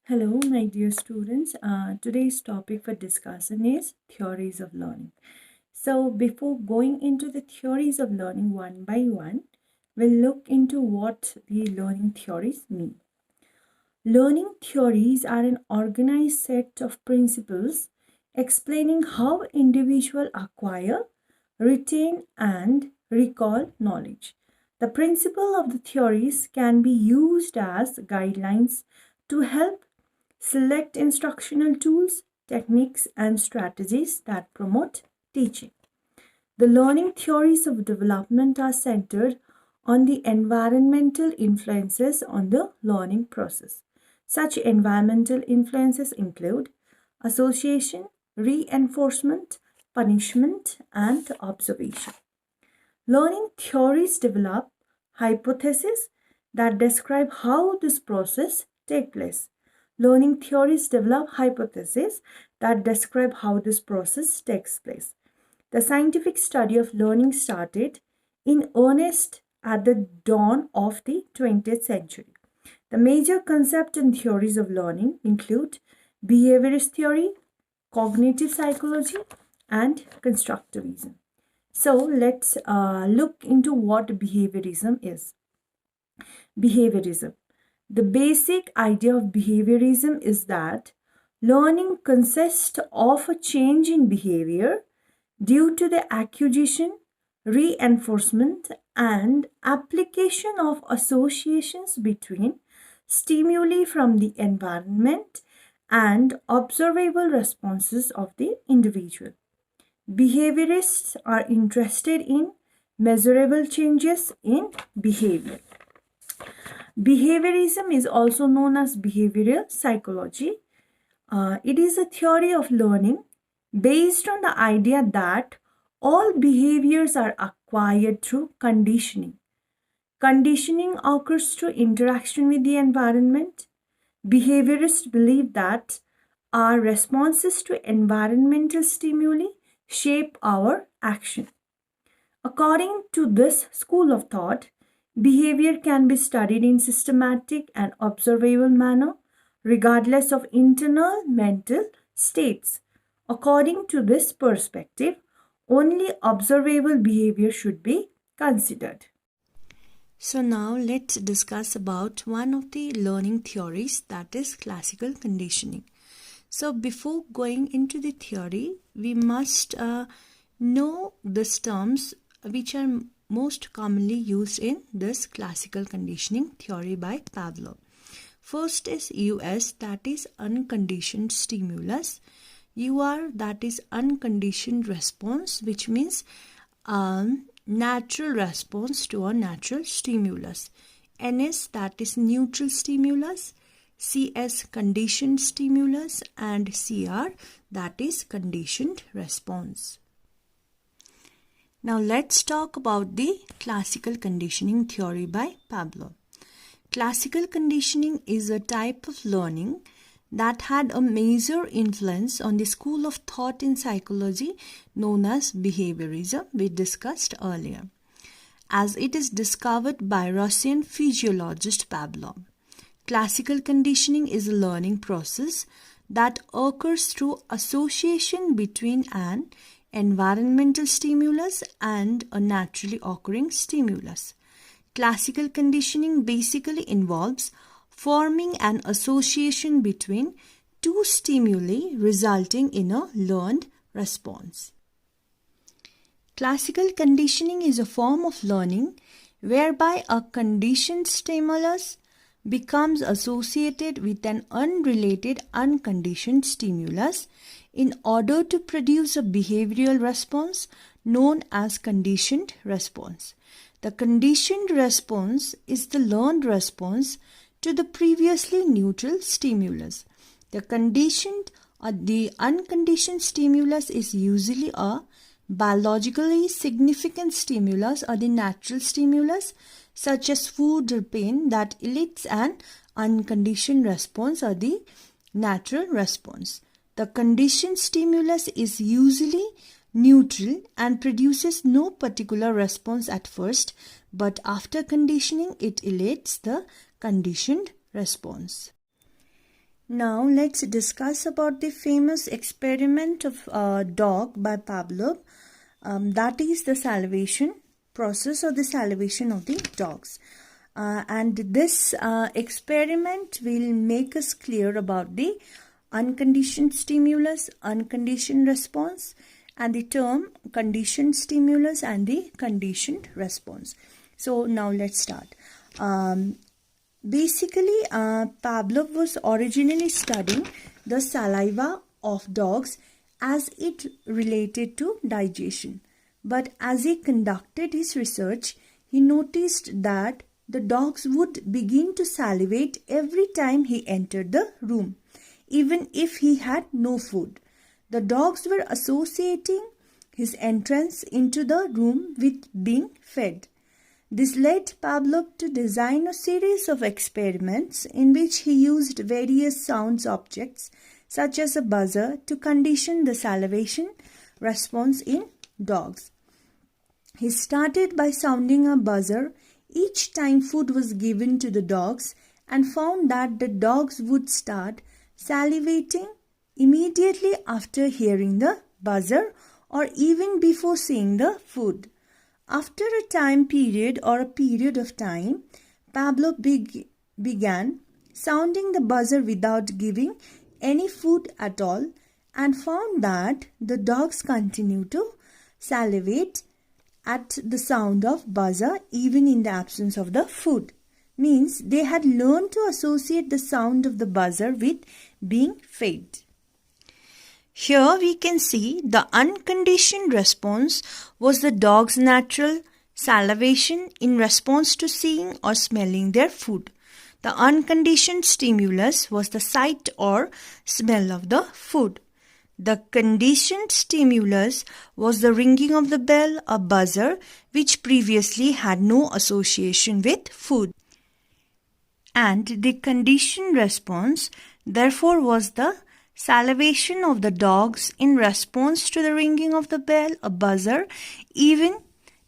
Hello, my dear students. Today's topic for discussion is theories of learning. So, before going into the theories of learning one by one, we'll look into what the learning theories mean. Learning theories are an organized set of principles explaining how individuals acquire, retain, and recall knowledge. The principle of the theories can be used as guidelines to help select instructional tools, techniques, and strategies that promote teaching. The learning theories of development are centered on the environmental influences on the learning process. Such environmental influences include association, reinforcement, punishment, and observation. Learning theories develop hypotheses that describe how this process takes place. Learning theories develop hypotheses that describe how this process takes place. The scientific study of learning started in earnest at the dawn of the 20th century. The major concepts and theories of learning include behaviorist theory, cognitive psychology, and constructivism. So let's look into what behaviorism is. Behaviorism. The basic idea of behaviorism is that learning consists of a change in behavior due to the acquisition, reinforcement, and application of associations between stimuli from the environment and observable responses of the individual. Behaviorists are interested in measurable changes in behavior. Behaviorism is also known as behavioral psychology. It is a theory of learning based on the idea that all behaviors are acquired through conditioning. Conditioning occurs through interaction with the environment. Behaviorists believe that our responses to environmental stimuli shape our action. According to this school of thought, behavior can be studied in systematic and observable manner regardless of internal mental states. According to this perspective, only observable behavior should be considered. So now let's discuss about one of the learning theories, that is classical conditioning. So before going into the theory, we must know these terms which are most commonly used in this classical conditioning theory by Pavlov. First is US, that is unconditioned stimulus. UR, that is unconditioned response, which means natural response to a natural stimulus. NS, that is neutral stimulus. CS, conditioned stimulus, and CR, that is conditioned response. Now let's talk about the classical conditioning theory by Pavlov. Classical conditioning is a type of learning that had a major influence on the school of thought in psychology known as behaviorism we discussed earlier, as it is discovered by Russian physiologist Pavlov. Classical conditioning is a learning process that occurs through association between an environmental stimulus and a naturally occurring stimulus. Classical conditioning basically involves forming an association between two stimuli resulting in a learned response. Classical conditioning is a form of learning whereby a conditioned stimulus becomes associated with an unrelated unconditioned stimulus in order to produce a behavioral response known as conditioned response. The conditioned response is the learned response to the previously neutral stimulus. The unconditioned stimulus is usually a biologically significant stimulus or the natural stimulus such as food or pain that elicits an unconditioned response or the natural response. The conditioned stimulus is usually neutral and produces no particular response at first, but after conditioning it elicits the conditioned response. Now let's discuss about the famous experiment of dog by Pavlov. That is the salivation process or the salivation of the dogs. And this experiment will make us clear about the unconditioned stimulus, unconditioned response, and the term conditioned stimulus and the conditioned response. So now let's start. Basically, Pavlov was originally studying the saliva of dogs as it related to digestion. But as he conducted his research, he noticed that the dogs would begin to salivate every time he entered the room, even if he had no food. The dogs were associating his entrance into the room with being fed. This led Pavlov to design a series of experiments in which he used various sound objects such as a buzzer to condition the salivation response in dogs. He started by sounding a buzzer each time food was given to the dogs and found that the dogs would start salivating immediately after hearing the buzzer or even before seeing the food. After a time period or a period of time, Pavlov began sounding the buzzer without giving any food at all and found that the dogs continued to salivate at the sound of buzzer even in the absence of the food. Means they had learned to associate the sound of the buzzer with being fed. Here we can see the unconditioned response was the dog's natural salivation in response to seeing or smelling their food. The unconditioned stimulus was the sight or smell of the food. The conditioned stimulus was the ringing of the bell or buzzer, which previously had no association with food. And the conditioned response, therefore, was the salivation of the dogs in response to the ringing of the bell or buzzer, even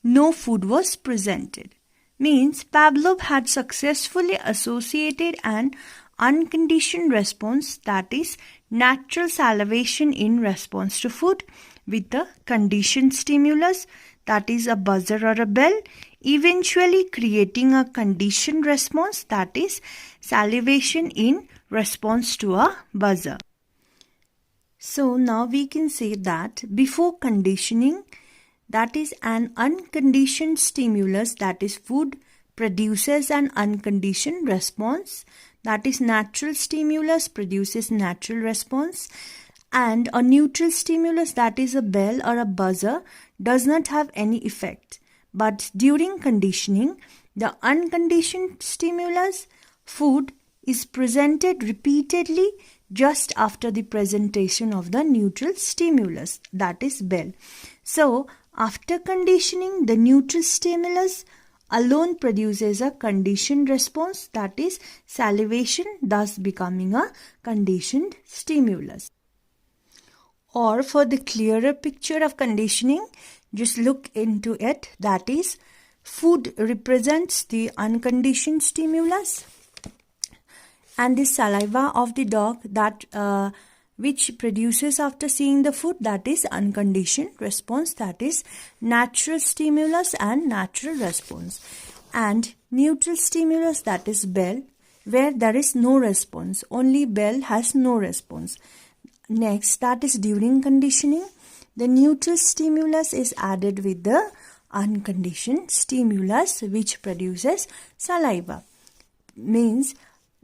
no food was presented. Means Pavlov had successfully associated an unconditioned response, that is natural salivation in response to food, with the conditioned stimulus, that is a buzzer or a bell, eventually creating a conditioned response, that is salivation in response to a buzzer. So now we can say that before conditioning, that is an unconditioned stimulus, that is food, produces an unconditioned response, that is natural stimulus produces natural response, and a neutral stimulus, that is a bell or a buzzer, does not have any effect. But during conditioning, the unconditioned stimulus, food, is presented repeatedly just after the presentation of the neutral stimulus, that is bell. So, after conditioning, the neutral stimulus alone produces a conditioned response, that is salivation, thus becoming a conditioned stimulus. Or for the clearer picture of conditioning, just look into it, that is food represents the unconditioned stimulus and the saliva of the dog that which produces after seeing the food, that is unconditioned response, that is natural stimulus and natural response, and neutral stimulus, that is bell, where there is no response, only bell has no response. Next, that is during conditioning, the neutral stimulus is added with the unconditioned stimulus which produces saliva. Means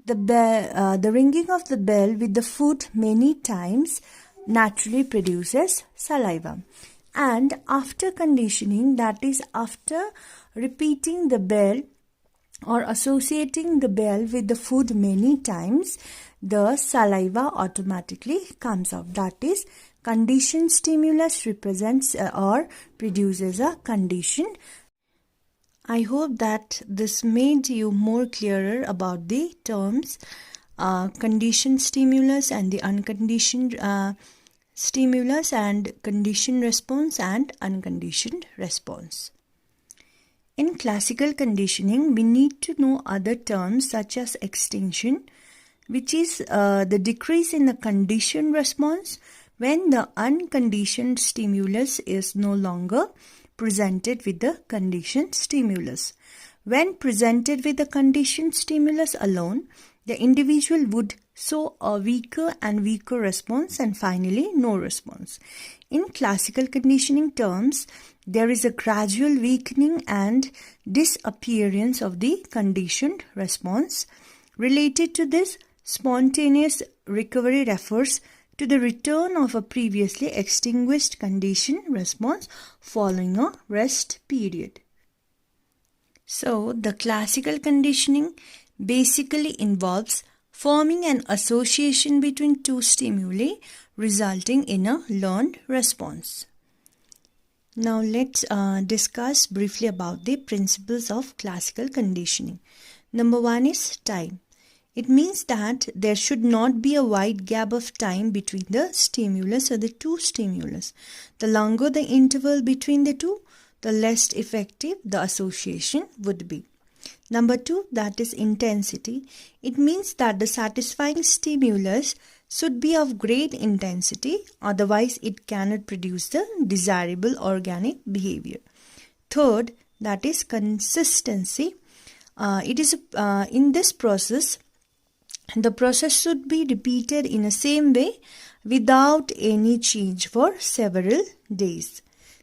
the ringing of the bell with the food many times naturally produces saliva. And after conditioning, that is after repeating the bell or associating the bell with the food many times, the saliva automatically comes out. That is conditioned stimulus represents or produces a conditioned. I hope that this made you more clearer about the terms conditioned stimulus and the unconditioned stimulus and conditioned response and unconditioned response. In classical conditioning, we need to know other terms such as extinction, which is the decrease in the conditioned response when the unconditioned stimulus is no longer presented with the conditioned stimulus. When presented with the conditioned stimulus alone, the individual would show a weaker and weaker response and finally no response. In classical conditioning terms, there is a gradual weakening and disappearance of the conditioned response. Related to this, spontaneous recovery refers to the return of a previously extinguished conditioned response following a rest period. So, the classical conditioning basically involves forming an association between two stimuli resulting in a learned response. Now, let's discuss briefly about the principles of classical conditioning. Number one is time. It means that there should not be a wide gap of time between the stimulus or the two stimulus. The longer the interval between the two, the less effective the association would be. Number two, that is intensity. It means that the satisfying stimulus should be of great intensity, otherwise it cannot produce the desirable organic behavior. Third, that is consistency. In this process, the process should be repeated in the same way without any change for several days.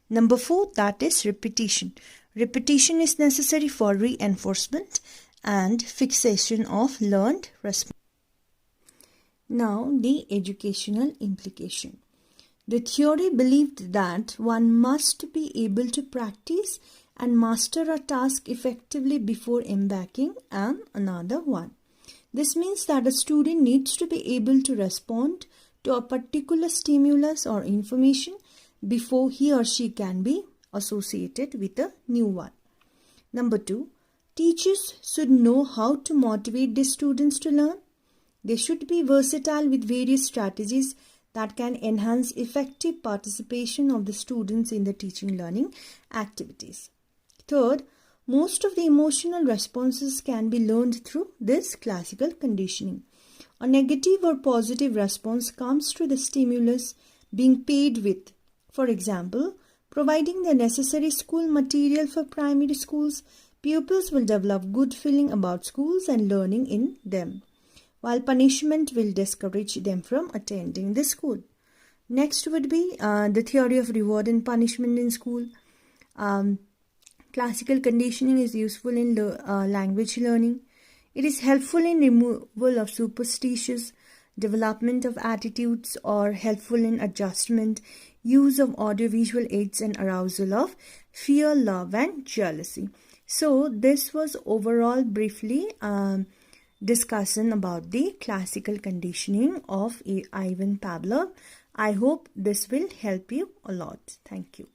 Number four, that is repetition. Repetition is necessary for reinforcement and fixation of learned response. Now, the educational implication. The theory believed that one must be able to practice and master a task effectively before embarking on another one. This means that a student needs to be able to respond to a particular stimulus or information before he or she can be associated with a new one. Number two, teachers should know how to motivate the students to learn. They should be versatile with various strategies that can enhance effective participation of the students in the teaching learning activities. Third, most of the emotional responses can be learned through this classical conditioning. A negative or positive response comes to the stimulus being paired with, for example, providing the necessary school material for primary schools. Pupils will develop good feeling about schools and learning in them, while punishment will discourage them from attending the school. Next would be the theory of reward and punishment in school. Classical conditioning is useful in language learning. It is helpful in removal of superstitions, development of attitudes, or helpful in adjustment, use of audiovisual aids, and arousal of fear, love, and jealousy. So this was overall briefly discussion about the classical conditioning of Ivan Pavlov. I hope this will help you a lot. Thank you.